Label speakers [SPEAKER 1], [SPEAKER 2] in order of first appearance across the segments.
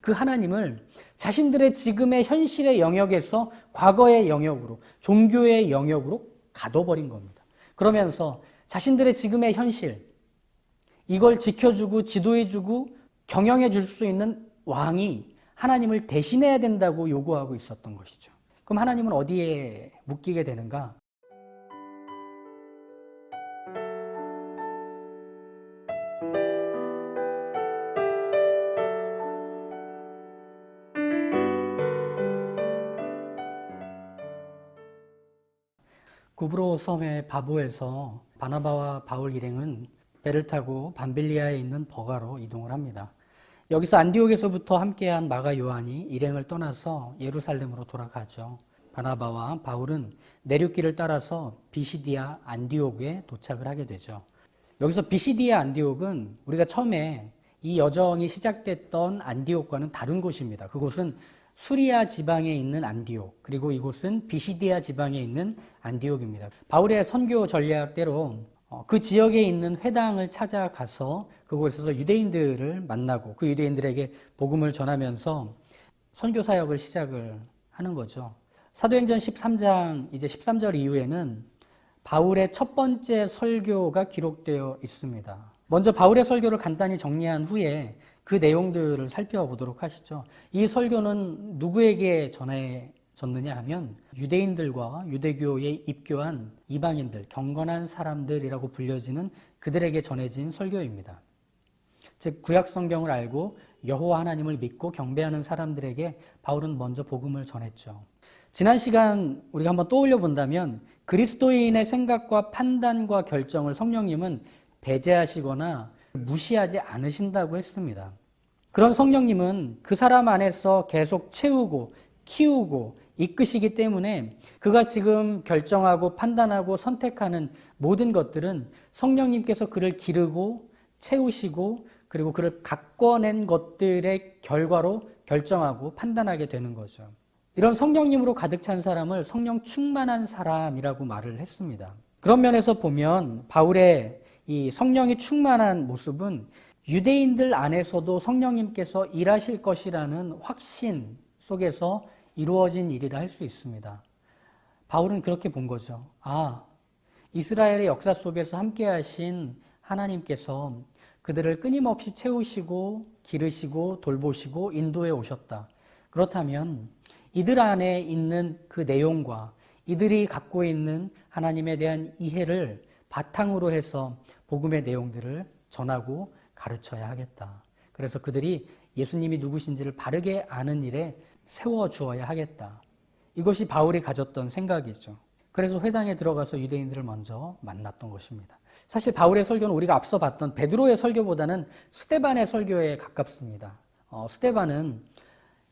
[SPEAKER 1] 그 하나님을 자신들의 지금의 현실의 영역에서 과거의 영역으로, 종교의 영역으로 가둬버린 겁니다. 그러면서 자신들의 지금의 현실, 이걸 지켜주고 지도해주고 경영해줄 수 있는 왕이 하나님을 대신해야 된다고 요구하고 있었던 것이죠. 그럼 하나님은 어디에 묶이게 되는가? 구브로 섬의 바보에서 바나바와 바울 일행은 배를 타고 밤빌리아에 있는 버가로 이동을 합니다. 여기서 안디옥에서부터 함께한 마가 요한이 일행을 떠나서 예루살렘으로 돌아가죠. 바나바와 바울은 내륙길을 따라서 비시디아 안디옥에 도착을 하게 되죠. 여기서 비시디아 안디옥은 우리가 처음에 이 여정이 시작됐던 안디옥과는 다른 곳입니다. 그곳은 수리아 지방에 있는 안디옥, 그리고 이곳은 비시디아 지방에 있는 안디옥입니다. 바울의 선교 전략대로 그 지역에 있는 회당을 찾아가서 그곳에서 유대인들을 만나고 그 유대인들에게 복음을 전하면서 선교 사역을 시작을 하는 거죠. 사도행전 13장 이제 13절 이후에는 바울의 첫 번째 설교가 기록되어 있습니다. 먼저 바울의 설교를 간단히 정리한 후에 그 내용들을 살펴보도록 하시죠. 이 설교는 누구에게 전해졌느냐 하면 유대인들과 유대교에 입교한 이방인들, 경건한 사람들이라고 불려지는 그들에게 전해진 설교입니다. 즉 구약 성경을 알고 여호와 하나님을 믿고 경배하는 사람들에게 바울은 먼저 복음을 전했죠. 지난 시간 우리가 한번 떠올려 본다면 그리스도인의 생각과 판단과 결정을 성령님은 배제하시거나 무시하지 않으신다고 했습니다. 그런 성령님은 그 사람 안에서 계속 채우고 키우고 이끄시기 때문에 그가 지금 결정하고 판단하고 선택하는 모든 것들은 성령님께서 그를 기르고 채우시고 그리고 그를 가꿔낸 것들의 결과로 결정하고 판단하게 되는 거죠. 이런 성령님으로 가득 찬 사람을 성령 충만한 사람이라고 말을 했습니다. 그런 면에서 보면 바울의 이 성령이 충만한 모습은 유대인들 안에서도 성령님께서 일하실 것이라는 확신 속에서 이루어진 일이라 할 수 있습니다. 바울은 그렇게 본 거죠. 이스라엘의 역사 속에서 함께 하신 하나님께서 그들을 끊임없이 채우시고 기르시고 돌보시고 인도해 오셨다. 그렇다면 이들 안에 있는 그 내용과 이들이 갖고 있는 하나님에 대한 이해를 바탕으로 해서 복음의 내용들을 전하고 가르쳐야 하겠다. 그래서 그들이 예수님이 누구신지를 바르게 아는 일에 세워주어야 하겠다. 이것이 바울이 가졌던 생각이죠. 그래서 회당에 들어가서 유대인들을 먼저 만났던 것입니다. 사실 바울의 설교는 우리가 앞서 봤던 베드로의 설교보다는 스데반의 설교에 가깝습니다. 스데반은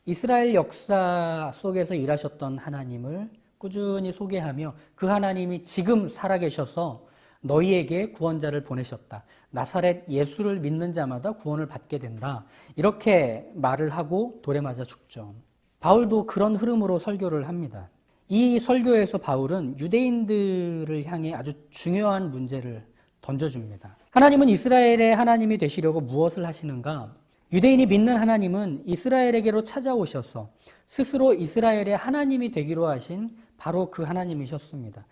[SPEAKER 1] 이스라엘 역사 속에서 일하셨던 하나님을 꾸준히 소개하며 그 하나님이 지금 살아계셔서 너희에게 구원자를 보내셨다. 나사렛 예수를 믿는 자마다 구원을 받게 된다. 이렇게 말을 하고 돌에 맞아 죽죠. 바울도 그런 흐름으로 설교를 합니다. 이 설교에서 바울은 유대인들을 향해 아주 중요한 문제를 던져줍니다. 하나님은 이스라엘의 하나님이 되시려고 무엇을 하시는가? 유대인이 믿는 하나님은 이스라엘에게로 찾아오셔서 스스로 이스라엘의 하나님이 되기로 하신 바로 그 하나님이셨습니다.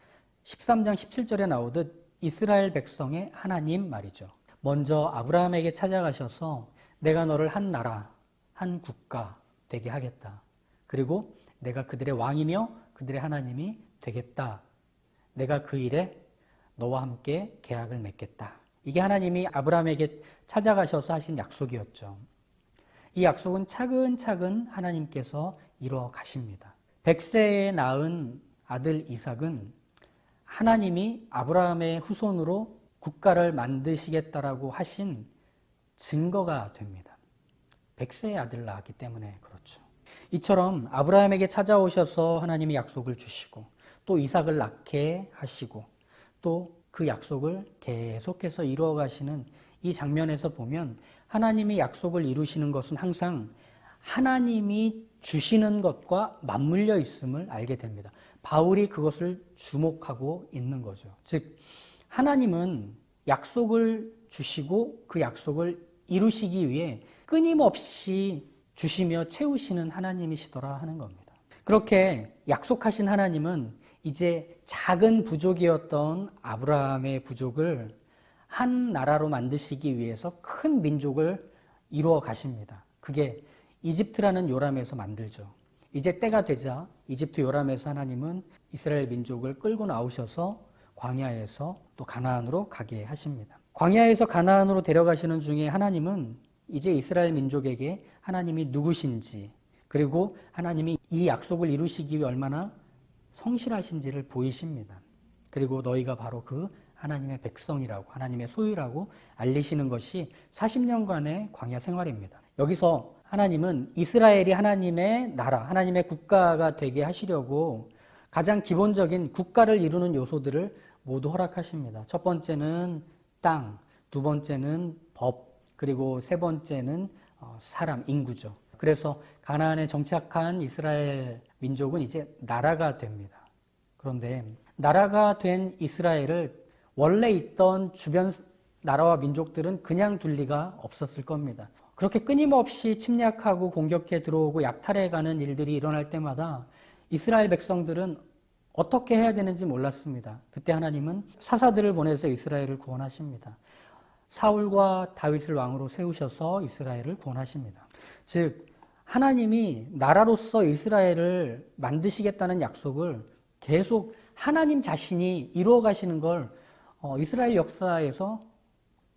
[SPEAKER 1] 13장 17절에 나오듯 이스라엘 백성의 하나님 말이죠. 먼저 아브라함에게 찾아가셔서 내가 너를 한 나라, 한 국가 되게 하겠다. 그리고 내가 그들의 왕이며 그들의 하나님이 되겠다. 내가 그 일에 너와 함께 계약을 맺겠다. 이게 하나님이 아브라함에게 찾아가셔서 하신 약속이었죠. 이 약속은 차근차근 하나님께서 이루어 가십니다. 100세에 낳은 아들 이삭은 하나님이 아브라함의 후손으로 국가를 만드시겠다라고 하신 증거가 됩니다. 100세의 아들을 낳았기 때문에 그렇죠. 이처럼 아브라함에게 찾아오셔서 하나님이 약속을 주시고 또 이삭을 낳게 하시고 또 그 약속을 계속해서 이루어 가시는 이 장면에서 보면 하나님이 약속을 이루시는 것은 항상 하나님이 주시는 것과 맞물려 있음을 알게 됩니다. 바울이 그것을 주목하고 있는 거죠. 즉 하나님은 약속을 주시고 그 약속을 이루시기 위해 끊임없이 주시며 채우시는 하나님이시더라 하는 겁니다. 그렇게 약속하신 하나님은 이제 작은 부족이었던 아브라함의 부족을 한 나라로 만드시기 위해서 큰 민족을 이루어 가십니다. 그게 이집트라는 요람에서 만들죠. 이제 때가 되자 이집트 요람에서 하나님은 이스라엘 민족을 끌고 나오셔서 광야에서 또 가나안으로 가게 하십니다. 광야에서 가나안으로 데려가시는 중에 하나님은 이제 이스라엘 민족에게 하나님이 누구신지, 그리고 하나님이 이 약속을 이루시기 위해 얼마나 성실하신지를 보이십니다. 그리고 너희가 바로 그 하나님의 백성이라고, 하나님의 소유라고 알리시는 것이 40년간의 광야 생활입니다. 여기서 하나님은 이스라엘이 하나님의 나라, 하나님의 국가가 되게 하시려고 가장 기본적인 국가를 이루는 요소들을 모두 허락하십니다. 첫 번째는 땅, 두 번째는 법, 그리고 세 번째는 사람, 인구죠. 그래서 가나안에 정착한 이스라엘 민족은 이제 나라가 됩니다. 그런데 나라가 된 이스라엘을 원래 있던 주변 나라와 민족들은 그냥 둘 리가 없었을 겁니다. 그렇게 끊임없이 침략하고 공격해 들어오고 약탈해가는 일들이 일어날 때마다 이스라엘 백성들은 어떻게 해야 되는지 몰랐습니다. 그때 하나님은 사사들을 보내서 이스라엘을 구원하십니다. 사울과 다윗을 왕으로 세우셔서 이스라엘을 구원하십니다. 즉 하나님이 나라로서 이스라엘을 만드시겠다는 약속을 계속 하나님 자신이 이루어 가시는 걸 이스라엘 역사에서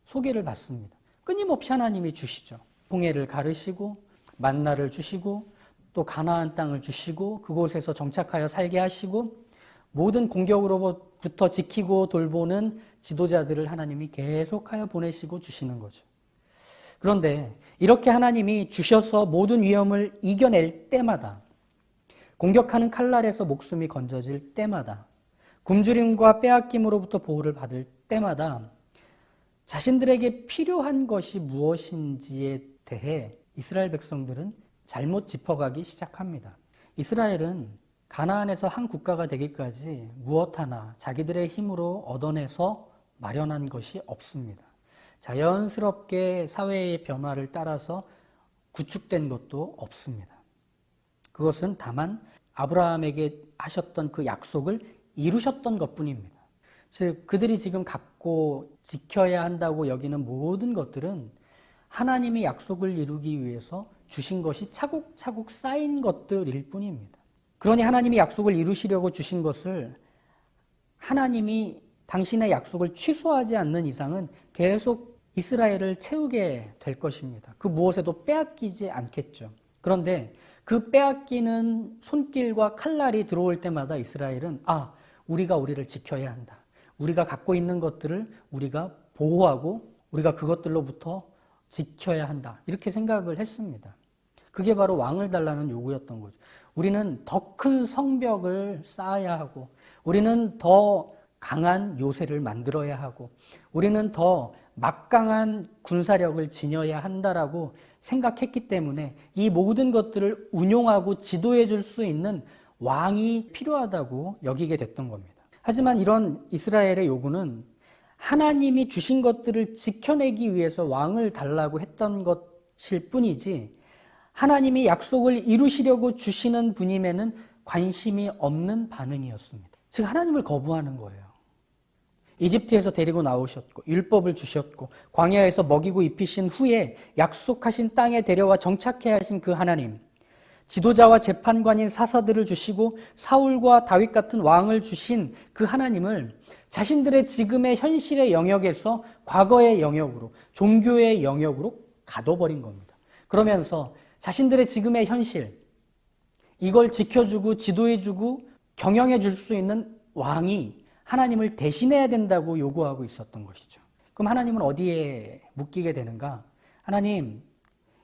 [SPEAKER 1] 소개를 받습니다. 끊임없이 하나님이 주시죠. 홍해를 가르시고 만나를 주시고 또 가나안 땅을 주시고 그곳에서 정착하여 살게 하시고 모든 공격으로부터 지키고 돌보는 지도자들을 하나님이 계속하여 보내시고 주시는 거죠. 그런데 이렇게 하나님이 주셔서 모든 위험을 이겨낼 때마다, 공격하는 칼날에서 목숨이 건져질 때마다, 굶주림과 빼앗김으로부터 보호를 받을 때마다 자신들에게 필요한 것이 무엇인지에 대해 이스라엘 백성들은 잘못 짚어가기 시작합니다. 이스라엘은 가나안에서 한 국가가 되기까지 무엇 하나 자기들의 힘으로 얻어내서 마련한 것이 없습니다. 자연스럽게 사회의 변화를 따라서 구축된 것도 없습니다. 그것은 다만 아브라함에게 하셨던 그 약속을 이루셨던 것뿐입니다. 즉 그들이 지금 갖고 지켜야 한다고 여기는 모든 것들은 하나님이 약속을 이루기 위해서 주신 것이 차곡차곡 쌓인 것들일 뿐입니다. 그러니 하나님이 약속을 이루시려고 주신 것을 하나님이 당신의 약속을 취소하지 않는 이상은 계속 이스라엘을 채우게 될 것입니다. 그 무엇에도 빼앗기지 않겠죠. 그런데 그 빼앗기는 손길과 칼날이 들어올 때마다 이스라엘은 우리가 우리를 지켜야 한다. 우리가 갖고 있는 것들을 우리가 보호하고 우리가 그것들로부터 지켜야 한다. 이렇게 생각을 했습니다. 그게 바로 왕을 달라는 요구였던 거죠. 우리는 더 큰 성벽을 쌓아야 하고 우리는 더 강한 요새를 만들어야 하고 우리는 더 막강한 군사력을 지녀야 한다라고 생각했기 때문에 이 모든 것들을 운용하고 지도해 줄 수 있는 왕이 필요하다고 여기게 됐던 겁니다. 하지만 이런 이스라엘의 요구는 하나님이 주신 것들을 지켜내기 위해서 왕을 달라고 했던 것일 뿐이지 하나님이 약속을 이루시려고 주시는 분임에는 관심이 없는 반응이었습니다. 즉 하나님을 거부하는 거예요. 이집트에서 데리고 나오셨고 율법을 주셨고 광야에서 먹이고 입히신 후에 약속하신 땅에 데려와 정착해 하신 그 하나님, 지도자와 재판관인 사사들을 주시고 사울과 다윗 같은 왕을 주신 그 하나님을 자신들의 지금의 현실의 영역에서 과거의 영역으로, 종교의 영역으로 가둬버린 겁니다. 그러면서 자신들의 지금의 현실, 이걸 지켜주고 지도해주고 경영해줄 수 있는 왕이 하나님을 대신해야 된다고 요구하고 있었던 것이죠. 그럼 하나님은 어디에 묶이게 되는가? 하나님,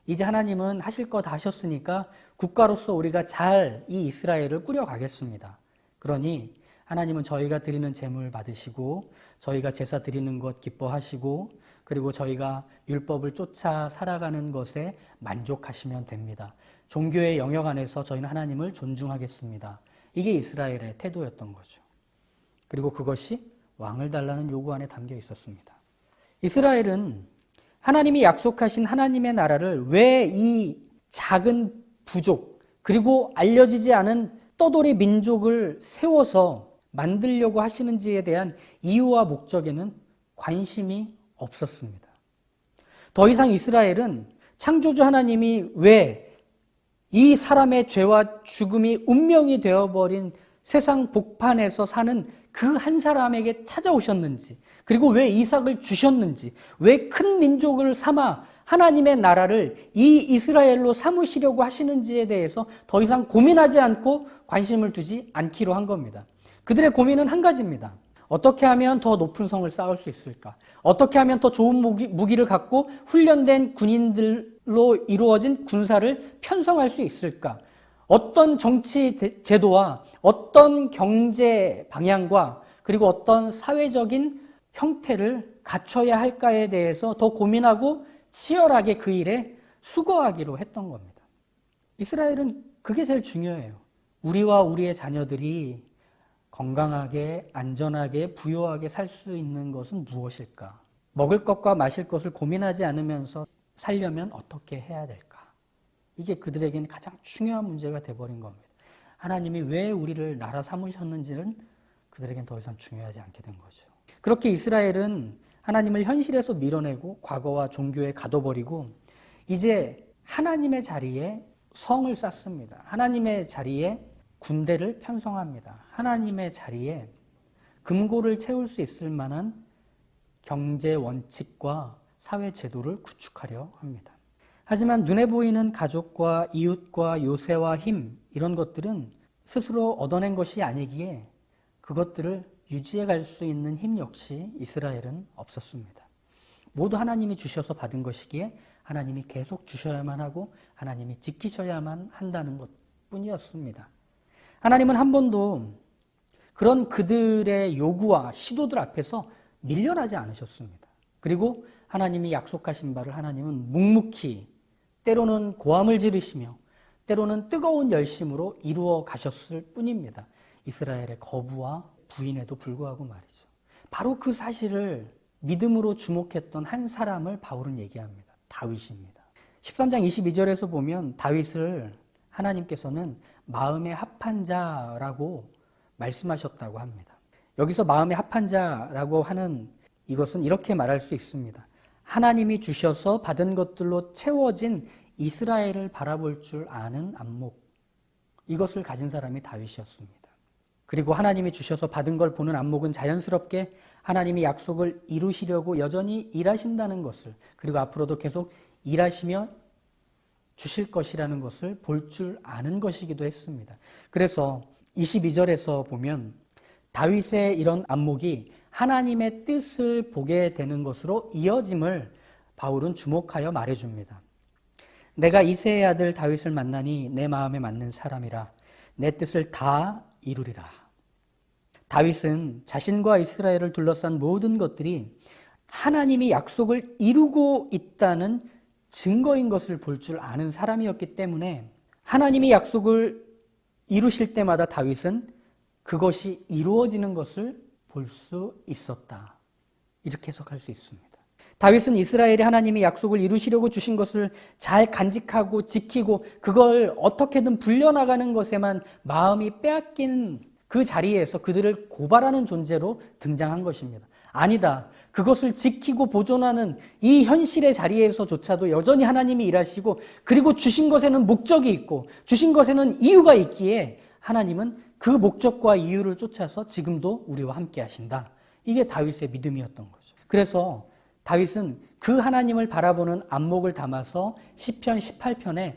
[SPEAKER 1] 이제 하나님은 하실 거 다 하셨으니까 국가로서 우리가 잘 이 이스라엘을 꾸려가겠습니다. 그러니 하나님은 저희가 드리는 제물 받으시고 저희가 제사 드리는 것 기뻐하시고 그리고 저희가 율법을 쫓아 살아가는 것에 만족하시면 됩니다. 종교의 영역 안에서 저희는 하나님을 존중하겠습니다. 이게 이스라엘의 태도였던 거죠. 그리고 그것이 왕을 달라는 요구 안에 담겨 있었습니다. 이스라엘은 하나님이 약속하신 하나님의 나라를 왜 이 작은 부족, 그리고 알려지지 않은 떠돌이 민족을 세워서 만들려고 하시는지에 대한 이유와 목적에는 관심이 없었습니다. 더 이상 이스라엘은 창조주 하나님이 왜 이 사람의 죄와 죽음이 운명이 되어버린 세상 복판에서 사는 그 한 사람에게 찾아오셨는지, 그리고 왜 이삭을 주셨는지, 왜 큰 민족을 삼아 하나님의 나라를 이 이스라엘로 삼으시려고 하시는지에 대해서 더 이상 고민하지 않고 관심을 두지 않기로 한 겁니다. 그들의 고민은 한 가지입니다. 어떻게 하면 더 높은 성을 쌓을 수 있을까? 어떻게 하면 더 좋은 무기를 갖고 훈련된 군인들로 이루어진 군사를 편성할 수 있을까? 어떤 정치 제도와 어떤 경제 방향과 그리고 어떤 사회적인 형태를 갖춰야 할까에 대해서 더 고민하고 치열하게 그 일에 수고하기로 했던 겁니다. 이스라엘은 그게 제일 중요해요. 우리와 우리의 자녀들이 건강하게, 안전하게, 부유하게 살 수 있는 것은 무엇일까? 먹을 것과 마실 것을 고민하지 않으면서 살려면 어떻게 해야 될까? 이게 그들에게는 가장 중요한 문제가 돼버린 겁니다. 하나님이 왜 우리를 나라 삼으셨는지는 그들에겐 더 이상 중요하지 않게 된 거죠. 그렇게 이스라엘은 하나님을 현실에서 밀어내고 과거와 종교에 가둬버리고 이제 하나님의 자리에 성을 쌓습니다. 하나님의 자리에 군대를 편성합니다. 하나님의 자리에 금고를 채울 수 있을 만한 경제 원칙과 사회 제도를 구축하려 합니다. 하지만 눈에 보이는 가족과 이웃과 요새와 힘, 이런 것들은 스스로 얻어낸 것이 아니기에 그것들을 유지해 갈 수 있는 힘 역시 이스라엘은 없었습니다. 모두 하나님이 주셔서 받은 것이기에 하나님이 계속 주셔야만 하고 하나님이 지키셔야만 한다는 것뿐이었습니다. 하나님은 한 번도 그런 그들의 요구와 시도들 앞에서 밀려나지 않으셨습니다. 그리고 하나님이 약속하신 바를 하나님은 묵묵히 때로는 고함을 지르시며 때로는 뜨거운 열심으로 이루어 가셨을 뿐입니다. 이스라엘의 거부와 부인에도 불구하고 말이죠. 바로 그 사실을 믿음으로 주목했던 한 사람을 바울은 얘기합니다. 다윗입니다. 13장 22절에서 보면 다윗을 하나님께서는 마음에 합한 자라고 말씀하셨다고 합니다. 여기서 마음에 합한 자라고 하는 이것은 이렇게 말할 수 있습니다. 하나님이 주셔서 받은 것들로 채워진 이스라엘을 바라볼 줄 아는 안목, 이것을 가진 사람이 다윗이었습니다. 그리고 하나님이 주셔서 받은 걸 보는 안목은 자연스럽게 하나님이 약속을 이루시려고 여전히 일하신다는 것을, 그리고 앞으로도 계속 일하시며 주실 것이라는 것을 볼 줄 아는 것이기도 했습니다. 그래서 22절에서 보면 다윗의 이런 안목이 하나님의 뜻을 보게 되는 것으로 이어짐을 바울은 주목하여 말해줍니다. 내가 이새의 아들 다윗을 만나니 내 마음에 맞는 사람이라 내 뜻을 다 이루리라. 다윗은 자신과 이스라엘을 둘러싼 모든 것들이 하나님이 약속을 이루고 있다는 증거인 것을 볼 줄 아는 사람이었기 때문에 하나님이 약속을 이루실 때마다 다윗은 그것이 이루어지는 것을 볼 수 있었다. 이렇게 해석할 수 있습니다. 다윗은 이스라엘이 하나님이 약속을 이루시려고 주신 것을 잘 간직하고 지키고 그걸 어떻게든 불려나가는 것에만 마음이 빼앗긴 그 자리에서 그들을 고발하는 존재로 등장한 것입니다. 아니다. 그것을 지키고 보존하는 이 현실의 자리에서조차도 여전히 하나님이 일하시고 그리고 주신 것에는 목적이 있고 주신 것에는 이유가 있기에 하나님은 그 목적과 이유를 쫓아서 지금도 우리와 함께 하신다. 이게 다윗의 믿음이었던 거죠. 그래서 다윗은 그 하나님을 바라보는 안목을 담아서 시편 18편에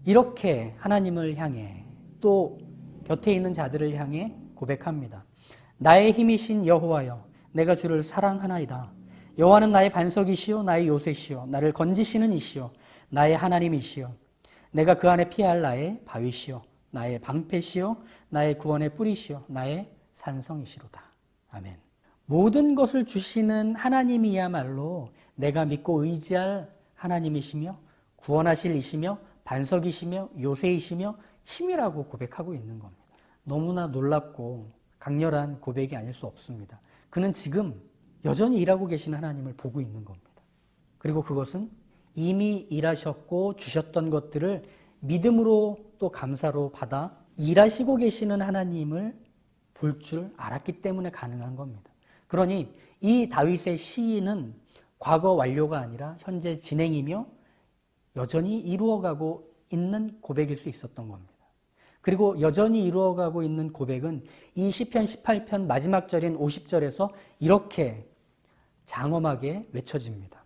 [SPEAKER 1] 이렇게 하나님을 향해 또 곁에 있는 자들을 향해 고백합니다. 나의 힘이신 여호와여 내가 주를 사랑하나이다. 여호와는 나의 반석이시요 나의 요새시요 나를 건지시는 이시요 나의 하나님이시요 내가 그 안에 피할 나의 바위시요 나의 방패시요 나의 구원의 뿌리시요 나의 산성이시로다. 아멘. 모든 것을 주시는 하나님이야말로 내가 믿고 의지할 하나님이시며 구원하실 이시며 반석이시며 요새이시며 힘이라고 고백하고 있는 겁니다. 너무나 놀랍고 강렬한 고백이 아닐 수 없습니다. 그는 지금 여전히 일하고 계신 하나님을 보고 있는 겁니다. 그리고 그것은 이미 일하셨고 주셨던 것들을 믿음으로 또 감사로 받아 일하시고 계시는 하나님을 볼 줄 알았기 때문에 가능한 겁니다. 그러니 이 다윗의 시인은 과거 완료가 아니라 현재 진행이며 여전히 이루어가고 있는 고백일 수 있었던 겁니다. 그리고 여전히 이루어가고 있는 고백은 이 시편 18편 마지막 절인 50절에서 이렇게 장엄하게 외쳐집니다.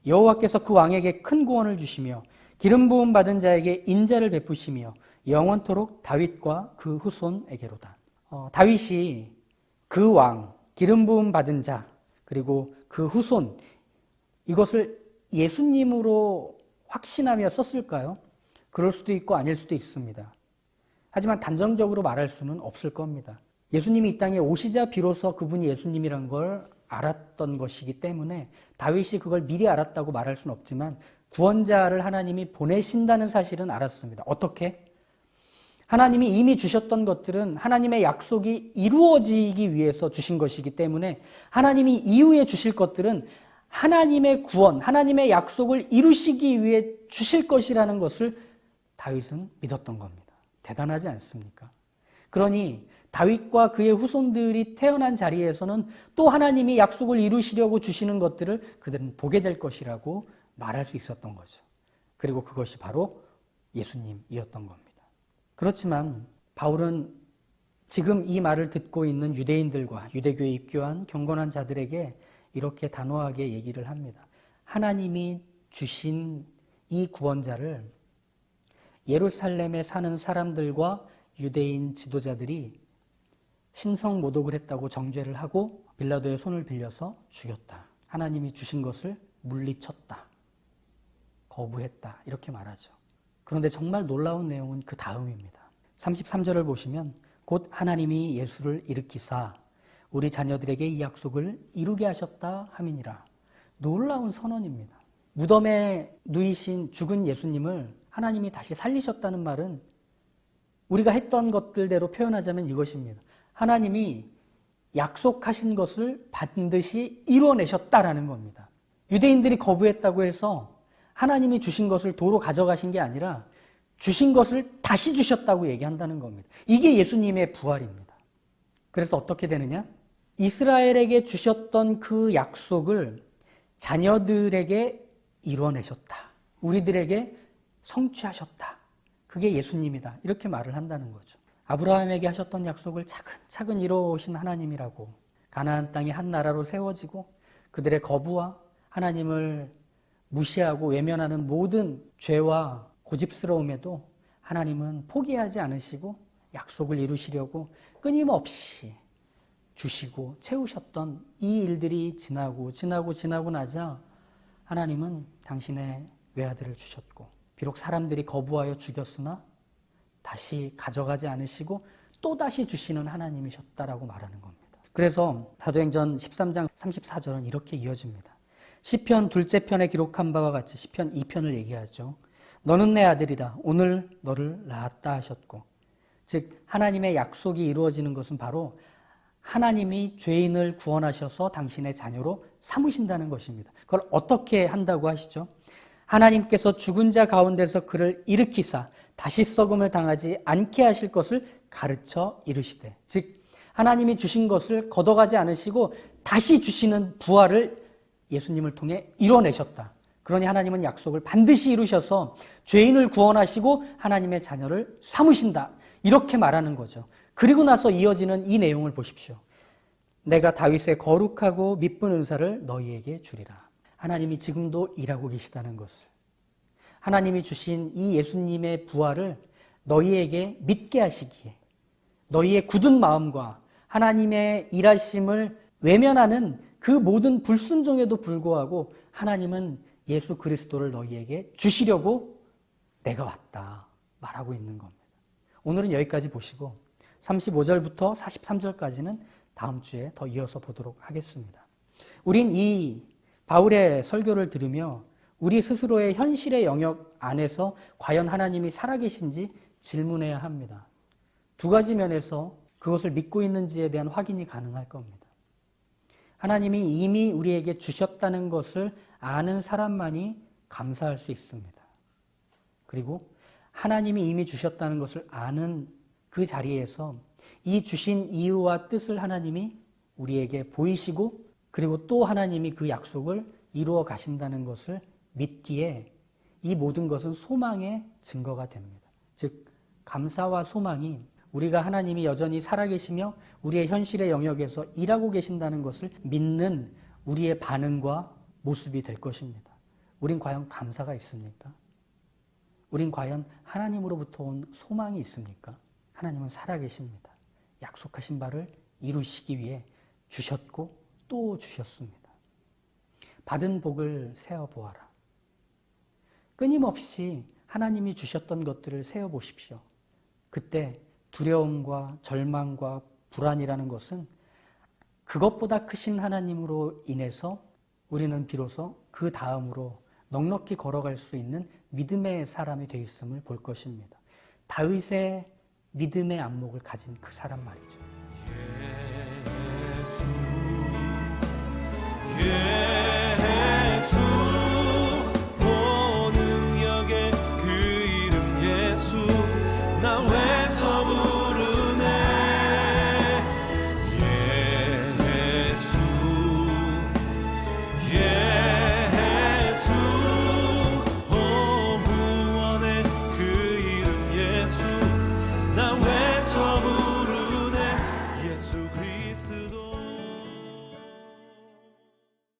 [SPEAKER 1] 여호와께서 그 왕에게 큰 구원을 주시며 기름 부음 받은 자에게 인자를 베푸시며 영원토록 다윗과 그 후손에게로다. 다윗이 그 왕, 기름 부음 받은 자, 그리고 그 후손, 이것을 예수님으로 확신하며 썼을까요? 그럴 수도 있고 아닐 수도 있습니다. 하지만 단정적으로 말할 수는 없을 겁니다. 예수님이 이 땅에 오시자 비로소 그분이 예수님이란 걸 알았던 것이기 때문에 다윗이 그걸 미리 알았다고 말할 수는 없지만 구원자를 하나님이 보내신다는 사실은 알았습니다. 어떻게? 하나님이 이미 주셨던 것들은 하나님의 약속이 이루어지기 위해서 주신 것이기 때문에 하나님이 이후에 주실 것들은 하나님의 구원, 하나님의 약속을 이루시기 위해 주실 것이라는 것을 다윗은 믿었던 겁니다. 대단하지 않습니까? 그러니 다윗과 그의 후손들이 태어난 자리에서는 또 하나님이 약속을 이루시려고 주시는 것들을 그들은 보게 될 것이라고 말할 수 있었던 거죠. 그리고 그것이 바로 예수님이었던 겁니다. 그렇지만 바울은 지금 이 말을 듣고 있는 유대인들과 유대교에 입교한 경건한 자들에게 이렇게 단호하게 얘기를 합니다. 하나님이 주신 이 구원자를 예루살렘에 사는 사람들과 유대인 지도자들이 신성 모독을 했다고 정죄를 하고 빌라도의 손을 빌려서 죽였다. 하나님이 주신 것을 물리쳤다. 거부했다. 이렇게 말하죠. 그런데 정말 놀라운 내용은 그 다음입니다. 33절을 보시면 곧 하나님이 예수를 일으키사 우리 자녀들에게 이 약속을 이루게 하셨다 함이니라. 놀라운 선언입니다. 무덤에 누이신 죽은 예수님을 하나님이 다시 살리셨다는 말은 우리가 했던 것들대로 표현하자면 이것입니다. 하나님이 약속하신 것을 반드시 이루어내셨다라는 겁니다. 유대인들이 거부했다고 해서 하나님이 주신 것을 도로 가져가신 게 아니라 주신 것을 다시 주셨다고 얘기한다는 겁니다. 이게 예수님의 부활입니다. 그래서 어떻게 되느냐? 이스라엘에게 주셨던 그 약속을 자녀들에게 이루어내셨다. 우리들에게 성취하셨다. 그게 예수님이다. 이렇게 말을 한다는 거죠. 아브라함에게 하셨던 약속을 차근차근 이루어오신 하나님이라고, 가나안 땅이 한 나라로 세워지고 그들의 거부와 하나님을 무시하고 외면하는 모든 죄와 고집스러움에도 하나님은 포기하지 않으시고 약속을 이루시려고 끊임없이 주시고 채우셨던 이 일들이 지나고 나자 하나님은 당신의 외아들을 주셨고, 비록 사람들이 거부하여 죽였으나 다시 가져가지 않으시고 또다시 주시는 하나님이셨다라고 말하는 겁니다. 그래서 사도행전 13장 34절은 이렇게 이어집니다. 시편 둘째 편에 기록한 바와 같이 시편 2편을 얘기하죠. 너는 내 아들이라 오늘 너를 낳았다 하셨고, 즉 하나님의 약속이 이루어지는 것은 바로 하나님이 죄인을 구원하셔서 당신의 자녀로 삼으신다는 것입니다. 그걸 어떻게 한다고 하시죠? 하나님께서 죽은 자 가운데서 그를 일으키사 다시 썩음을 당하지 않게 하실 것을 가르쳐 이르시되, 즉 하나님이 주신 것을 걷어가지 않으시고 다시 주시는 부활을 예수님을 통해 이뤄내셨다. 그러니 하나님은 약속을 반드시 이루셔서 죄인을 구원하시고 하나님의 자녀를 삼으신다. 이렇게 말하는 거죠. 그리고 나서 이어지는 이 내용을 보십시오. 내가 다윗의 거룩하고 미쁜 은사를 너희에게 주리라. 하나님이 지금도 일하고 계시다는 것을, 하나님이 주신 이 예수님의 부활을 너희에게 믿게 하시기에, 너희의 굳은 마음과 하나님의 일하심을 외면하는 그 모든 불순종에도 불구하고 하나님은 예수 그리스도를 너희에게 주시려고 내가 왔다 말하고 있는 겁니다. 오늘은 여기까지 보시고 35절부터 43절까지는 다음 주에 더 이어서 보도록 하겠습니다. 우린 이 바울의 설교를 들으며 우리 스스로의 현실의 영역 안에서 과연 하나님이 살아계신지 질문해야 합니다. 두 가지 면에서 그것을 믿고 있는지에 대한 확인이 가능할 겁니다. 하나님이 이미 우리에게 주셨다는 것을 아는 사람만이 감사할 수 있습니다. 그리고 하나님이 이미 주셨다는 것을 아는 그 자리에서 이 주신 이유와 뜻을 하나님이 우리에게 보이시고 그리고 또 하나님이 그 약속을 이루어 가신다는 것을 믿기에 이 모든 것은 소망의 증거가 됩니다. 즉 감사와 소망이 우리가 하나님이 여전히 살아계시며 우리의 현실의 영역에서 일하고 계신다는 것을 믿는 우리의 반응과 모습이 될 것입니다. 우린 과연 감사가 있습니까? 우린 과연 하나님으로부터 온 소망이 있습니까? 하나님은 살아계십니다. 약속하신 바를 이루시기 위해 주셨고 또 주셨습니다. 받은 복을 세어보아라. 끊임없이 하나님이 주셨던 것들을 세어보십시오. 그때 두려움과 절망과 불안이라는 것은 그것보다 크신 하나님으로 인해서 우리는 비로소 그 다음으로 넉넉히 걸어갈 수 있는 믿음의 사람이 되어 있음을 볼 것입니다. 다윗의 믿음의 안목을 가진 그 사람 말이죠.
[SPEAKER 2] 예수